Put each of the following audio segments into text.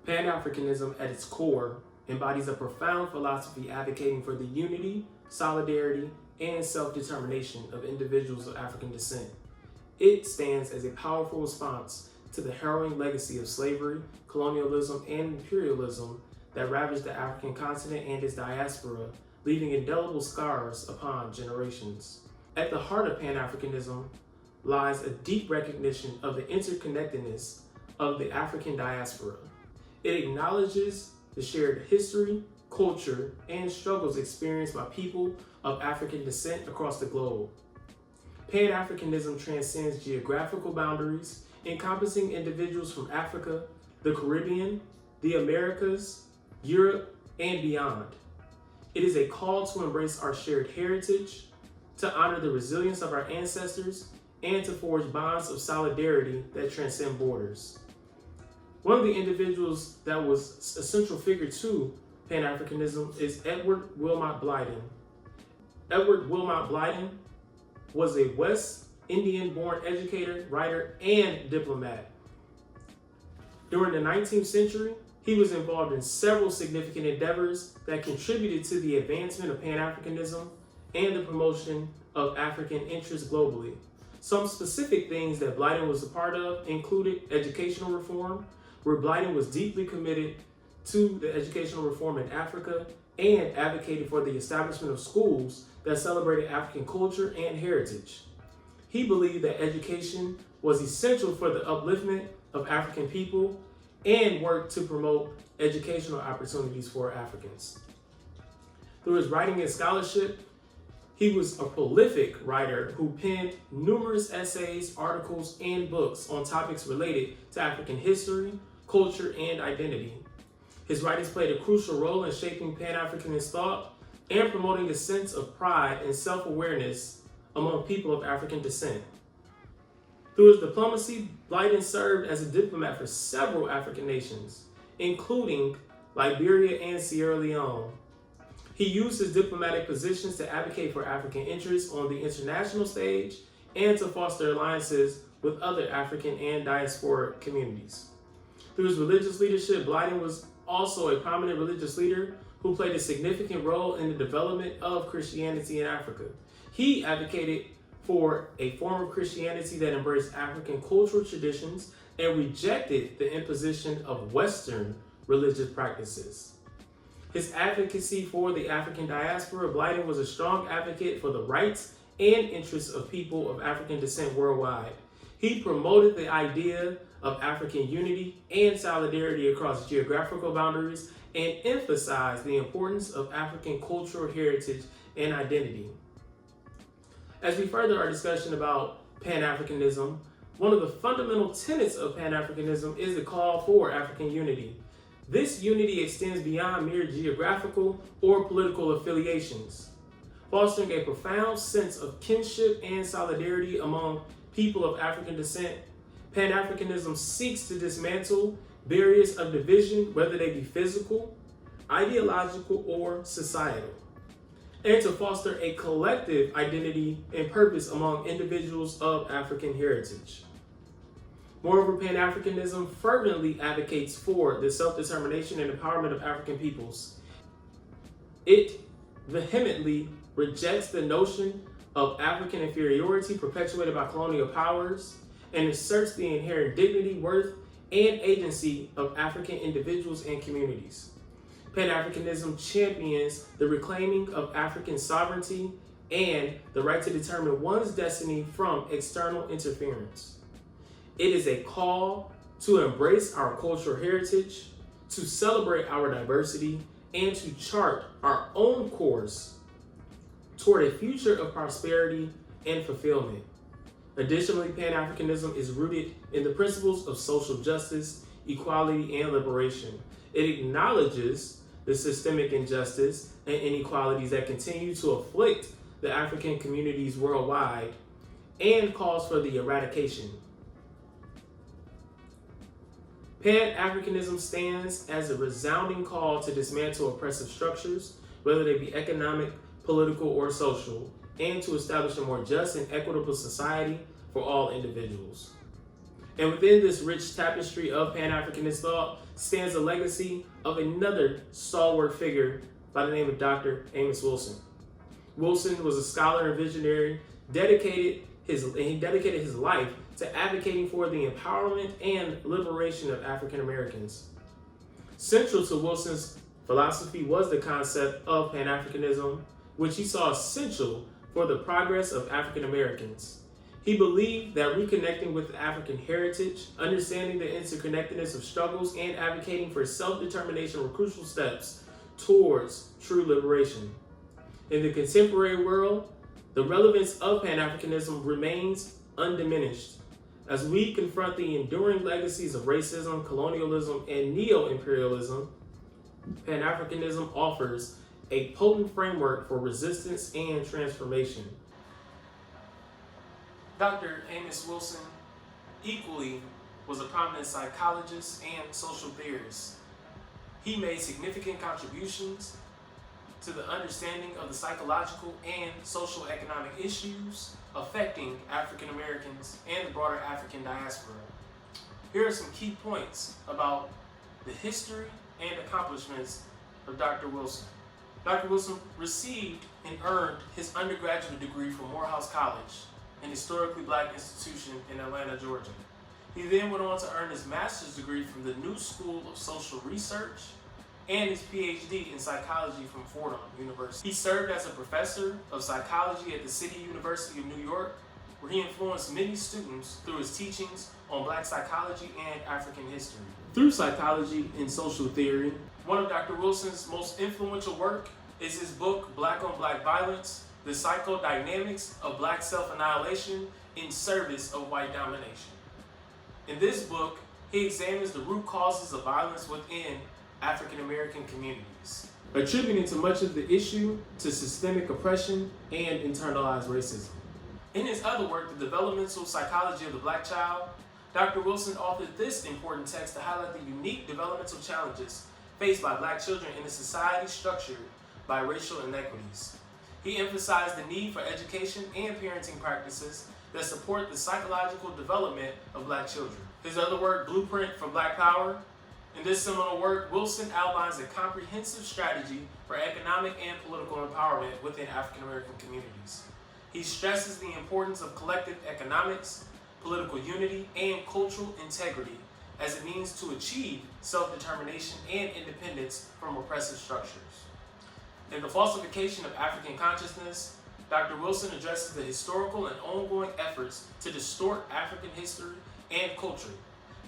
Pan Africanism, at its core, embodies a profound philosophy advocating for the unity, solidarity, and self-determination of individuals of African descent. It stands as a powerful response to the harrowing legacy of slavery, colonialism, and imperialism that ravaged the African continent and its diaspora, leaving indelible scars upon generations. At the heart of Pan-Africanism lies a deep recognition of the interconnectedness of the African diaspora. It acknowledges the shared history, culture, and struggles experienced by people of African descent across the globe. Pan-Africanism transcends geographical boundaries, encompassing individuals from Africa, the Caribbean, the Americas, Europe, and beyond. It is a call to embrace our shared heritage, to honor the resilience of our ancestors, and to forge bonds of solidarity that transcend borders. One of the individuals that was a central figure to Pan-Africanism is Edward Wilmot Blyden. Edward Wilmot Blyden was a West Indian-born educator, writer, and diplomat. During the 19th century, he was involved in several significant endeavors that contributed to the advancement of Pan-Africanism and the promotion of African interests globally. Some specific things that Blyden was a part of included educational reform, where Blyden was deeply committed to the educational reform in Africa and advocated for the establishment of schools that celebrated African culture and heritage. He believed that education was essential for the upliftment of African people and worked to promote educational opportunities for Africans. Through his writing and scholarship, he was a prolific writer who penned numerous essays, articles, and books on topics related to African history, culture, and identity. His writings played a crucial role in shaping Pan-Africanist thought and promoting a sense of pride and self-awareness among people of African descent. Through his diplomacy, Blyden served as a diplomat for several African nations, including Liberia and Sierra Leone. He used his diplomatic positions to advocate for African interests on the international stage and to foster alliances with other African and diasporic communities. Through his religious leadership, Blyden was also a prominent religious leader who played a significant role in the development of Christianity in Africa. He advocated for a form of Christianity that embraced African cultural traditions and rejected the imposition of Western religious practices. His advocacy for the African diaspora, Blyden was a strong advocate for the rights and interests of people of African descent worldwide. He promoted the idea of African unity and solidarity across geographical boundaries and emphasized the importance of African cultural heritage and identity. As we further our discussion about Pan-Africanism, one of the fundamental tenets of Pan-Africanism is the call for African unity. This unity extends beyond mere geographical or political affiliations, fostering a profound sense of kinship and solidarity among people of African descent. Pan-Africanism seeks to dismantle barriers of division, whether they be physical, ideological, or societal, and to foster a collective identity and purpose among individuals of African heritage. Moreover, Pan-Africanism fervently advocates for the self-determination and empowerment of African peoples. It vehemently rejects the notion of African inferiority perpetuated by colonial powers and asserts the inherent dignity, worth, and agency of African individuals and communities. Pan-Africanism champions the reclaiming of African sovereignty and the right to determine one's destiny from external interference. It is a call to embrace our cultural heritage, to celebrate our diversity, and to chart our own course toward a future of prosperity and fulfillment. Additionally, Pan-Africanism is rooted in the principles of social justice, equality, and liberation. It acknowledges the systemic injustice and inequalities that continue to afflict the African communities worldwide and calls for the eradication. Pan-Africanism stands as a resounding call to dismantle oppressive structures, whether they be economic, political, or social, and to establish a more just and equitable society for all individuals. And within this rich tapestry of Pan-Africanist thought, stands the legacy of another stalwart figure by the name of Dr. Amos Wilson. Wilson was a scholar and visionary, dedicated his life to advocating for the empowerment and liberation of African Americans. Central to Wilson's philosophy was the concept of Pan Africanism, which he saw essential for the progress of African Americans. He believed that reconnecting with African heritage, understanding the interconnectedness of struggles, and advocating for self-determination were crucial steps towards true liberation. In the contemporary world, the relevance of Pan-Africanism remains undiminished. As we confront the enduring legacies of racism, colonialism, and neo-imperialism, Pan-Africanism offers a potent framework for resistance and transformation. Dr. Amos Wilson equally was a prominent psychologist and social theorist. He made significant contributions to the understanding of the psychological and social economic issues affecting African Americans and the broader African diaspora. Here are some key points about the history and accomplishments of Dr. Wilson. Dr. Wilson received and earned his undergraduate degree from Morehouse College, an historically black institution in Atlanta, Georgia. He then went on to earn his master's degree from the New School of Social Research and his PhD in psychology from Fordham University. He served as a professor of psychology at the City University of New York, where he influenced many students through his teachings on black psychology and African history. Through psychology and social theory, one of Dr. Wilson's most influential work is his book, Black on Black Violence: The Psychodynamics of Black Self-Annihilation in Service of White Domination. In this book, he examines the root causes of violence within African American communities, attributing to much of the issue to systemic oppression and internalized racism. In his other work, The Developmental Psychology of the Black Child, Dr. Wilson authored this important text to highlight the unique developmental challenges faced by black children in a society structured by racial inequities. He emphasized the need for education and parenting practices that support the psychological development of black children. His other work, Blueprint for Black Power. In this seminal work, Wilson outlines a comprehensive strategy for economic and political empowerment within African American communities. He stresses the importance of collective economics, political unity, and cultural integrity as a means to achieve self-determination and independence from oppressive structures. In The Falsification of African Consciousness, Dr. Wilson addresses the historical and ongoing efforts to distort African history and culture.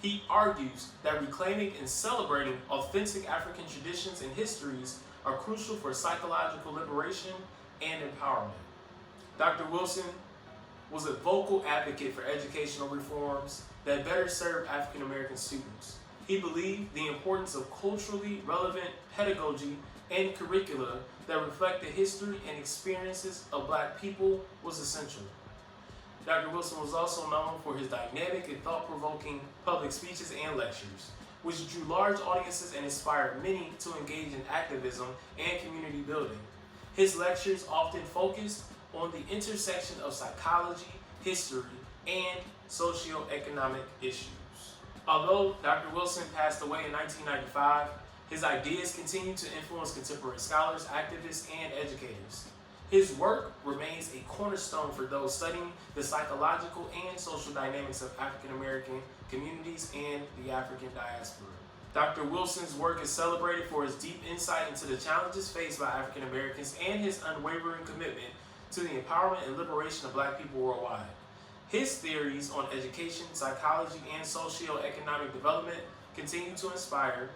He argues that reclaiming and celebrating authentic African traditions and histories are crucial for psychological liberation and empowerment. Dr. Wilson was a vocal advocate for educational reforms that better serve African American students. He believed the importance of culturally relevant pedagogy and curricula that reflect the history and experiences of black people was essential. Dr. Wilson was also known for his dynamic and thought-provoking public speeches and lectures, which drew large audiences and inspired many to engage in activism and community building. His lectures often focused on the intersection of psychology, history, and socioeconomic issues. Although Dr. Wilson passed away in 1995, his ideas continue to influence contemporary scholars, activists, and educators. His work remains a cornerstone for those studying the psychological and social dynamics of African American communities and the African diaspora. Dr. Wilson's work is celebrated for his deep insight into the challenges faced by African Americans and his unwavering commitment to the empowerment and liberation of black people worldwide. His theories on education, psychology, and socio-economic development continue to inspire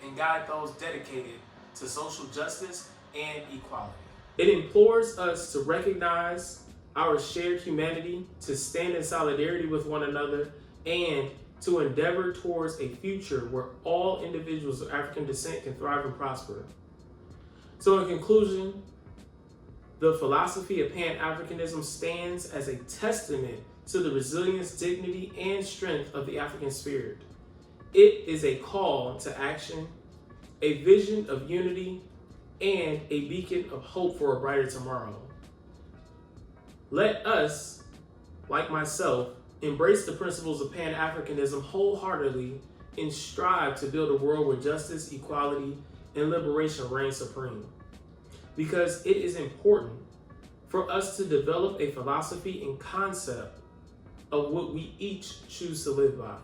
and guide those dedicated to social justice and equality. It implores us to recognize our shared humanity, to stand in solidarity with one another, and to endeavor towards a future where all individuals of African descent can thrive and prosper. So in conclusion, the philosophy of Pan Africanism stands as a testament to the resilience, dignity, and strength of the African spirit. It is a call to action, a vision of unity, and a beacon of hope for a brighter tomorrow. Let us, like myself, embrace the principles of Pan-Africanism wholeheartedly and strive to build a world where justice, equality, and liberation reign supreme. Because it is important for us to develop a philosophy and concept of what we each choose to live by.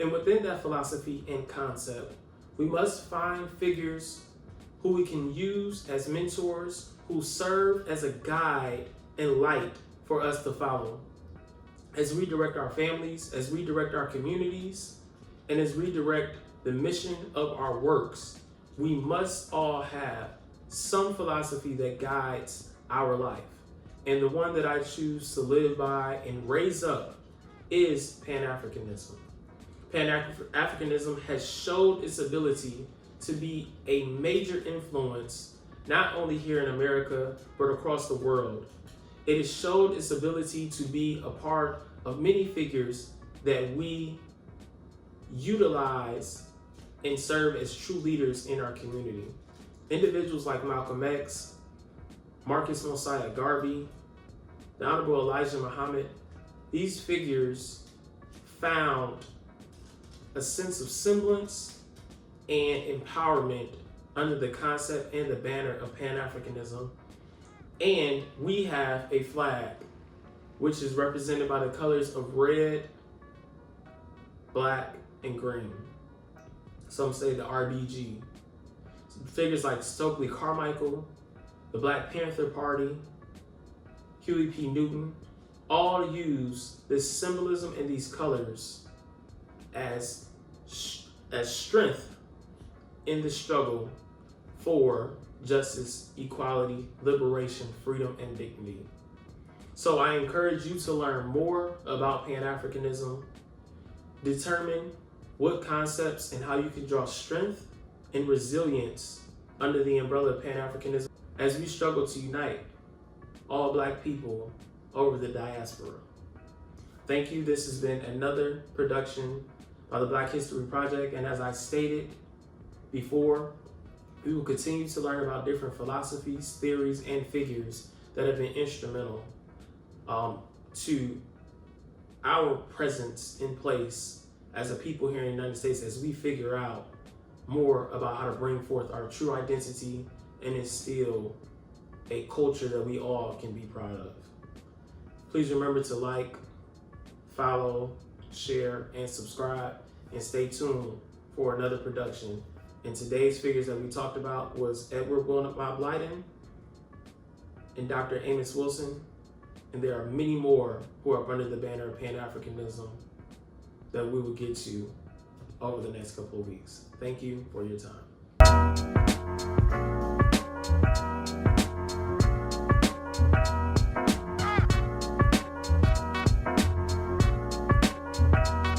And within that philosophy and concept, we must find figures who we can use as mentors, who serve as a guide and light for us to follow. As we direct our families, as we direct our communities, and as we direct the mission of our works, we must all have some philosophy that guides our life. And the one that I choose to live by and raise up is Pan Africanism. Pan Africanism has showed its ability to be a major influence, not only here in America, but across the world. It has showed its ability to be a part of many figures that we utilize and serve as true leaders in our community. Individuals like Malcolm X, Marcus Mosiah Garvey, the Honorable Elijah Muhammad, these figures found a sense of semblance and empowerment under the concept and the banner of Pan-Africanism. And we have a flag, which is represented by the colors of red, black, and green. Some say the RBG. Figures like Stokely Carmichael, the Black Panther Party, Huey P. Newton, all use this symbolism and these colors as strength in the struggle for justice, equality, liberation, freedom, and dignity. So I encourage you to learn more about Pan-Africanism, determine what concepts and how you can draw strength and resilience under the umbrella of Pan-Africanism as we struggle to unite all Black people over the diaspora. Thank you. This has been another production by the Black History Project. And as I stated before, we will continue to learn about different philosophies, theories, and figures that have been instrumental to our presence in place as a people here in the United States as we figure out more about how to bring forth our true identity and instill a culture that we all can be proud of. Please remember to like, follow, share, and subscribe, and stay tuned for another production. And today's figures that we talked about was Edward Wilmot Blyden and Dr. Amos Wilson, and there are many more who are under the banner of Pan-Africanism that we will get to over the next couple of weeks. Thank you for your time.